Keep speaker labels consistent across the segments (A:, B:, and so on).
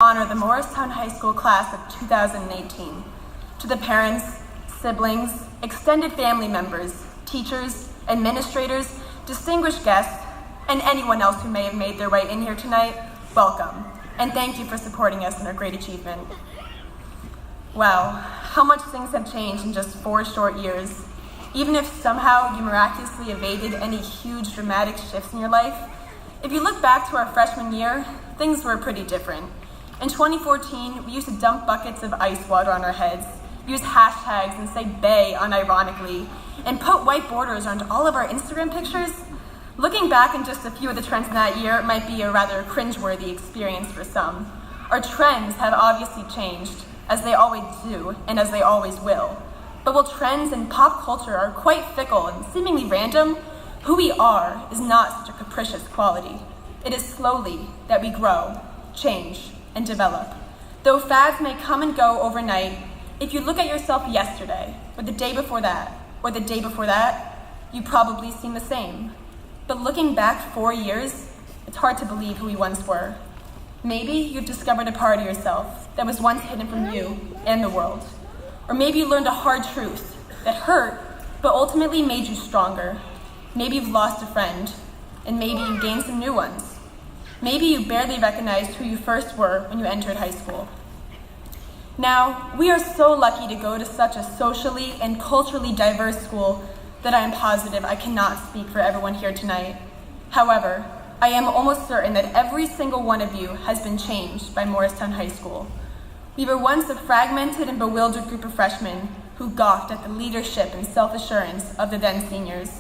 A: honor the Morristown High School class of 2018. To the parents, siblings, extended family members, teachers, administrators, distinguished guests, and anyone else who may have made their way in here tonight, welcome, and thank you for supporting us in our great achievement. Wow, how much things have changed in just 4 short years. Even if somehow you miraculously evaded any huge dramatic shifts in your life, if you look back to our freshman year, things were pretty different. In 2014, we used to dump buckets of ice water on our heads, use hashtags and say "bae" unironically, and put white borders around all of our Instagram pictures. Looking back on just a few of the trends in that year might be a rather cringeworthy experience for some. Our trends have obviously changed, as they always do, and as they always will. But while trends in pop culture are quite fickle and seemingly random, who we are is not such a capricious quality. It is slowly that we grow, change, and develop. Though fads may come and go overnight, if you look at yourself yesterday, or the day before that, or the day before that, you probably seem the same. But looking back 4 years, it's hard to believe who we once were. Maybe you've discovered a part of yourself that was once hidden from you and the world. Or maybe you learned a hard truth that hurt, but ultimately made you stronger. Maybe you've lost a friend, and maybe you gained some new ones. Maybe you barely recognized who you first were when you entered high school. Now, we are so lucky to go to such a socially and culturally diverse school that I am positive I cannot speak for everyone here tonight. However, I am almost certain that every single one of you has been changed by Morristown High School. We were once a fragmented and bewildered group of freshmen who gawked at the leadership and self-assurance of the then seniors.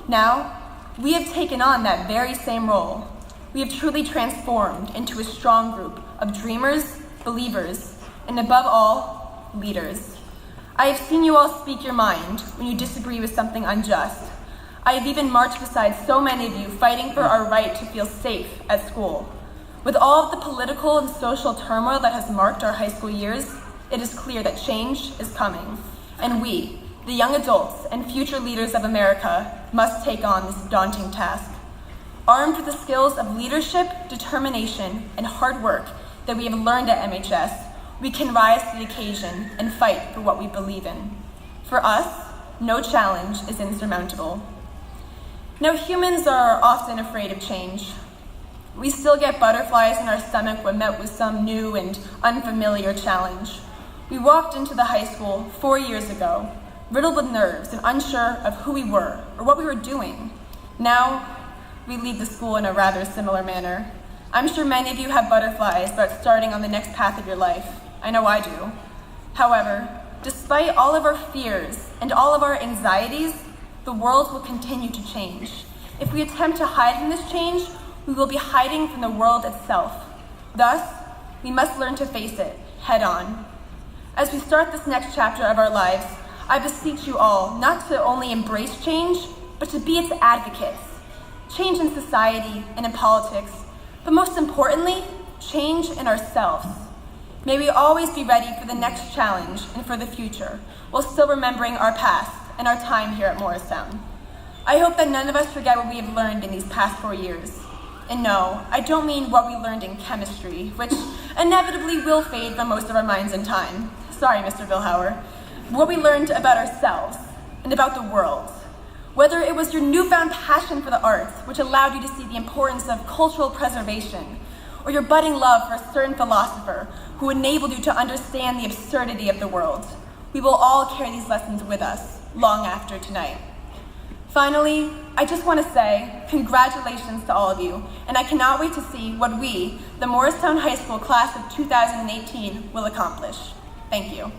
A: Now, we have taken on that very same role. We have truly transformed into a strong group of dreamers, believers, and above all, leaders. I have seen you all speak your mind when you disagree with something unjust. I have even marched beside so many of you fighting for our right to feel safe at school. With all of the political and social turmoil that has marked our high school years, it is clear that change is coming, and we, the young adults and future leaders of America, must take on this daunting task. Armed with the skills of leadership, determination, and hard work that we have learned at MHS, we can rise to the occasion and fight for what we believe in. For us, no challenge is insurmountable. Now, humans are often afraid of change. We still get butterflies in our stomach when met with some new and unfamiliar challenge. We walked into the high school 4 years ago, riddled with nerves and unsure of who we were or what we were doing. Now, we leave the school in a rather similar manner. I'm sure many of you have butterflies about starting on the next path of your life. I know I do. However, despite all of our fears and all of our anxieties, the world will continue to change. If we attempt to hide from this change, we will be hiding from the world itself. Thus, we must learn to face it head on. As we start this next chapter of our lives, I beseech you all not to only embrace change, but to be its advocates. Change in society and in politics, but most importantly, change in ourselves. May we always be ready for the next challenge and for the future, while still remembering our past and our time here at Morristown. I hope that none of us forget what we have learned in these past 4 years. And no, I don't mean what we learned in chemistry, which inevitably will fade from most of our minds in time. Sorry, Mr. Vilhauer. What we learned about ourselves and about the world. Whether it was your newfound passion for the arts, which allowed you to see the importance of cultural preservation, or your budding love for a certain philosopher who enabled you to understand the absurdity of the world, we will all carry these lessons with us long after tonight. Finally, I just want to say congratulations to all of you, and I cannot wait to see what we, the Morristown High School class of 2018, will accomplish. Thank you.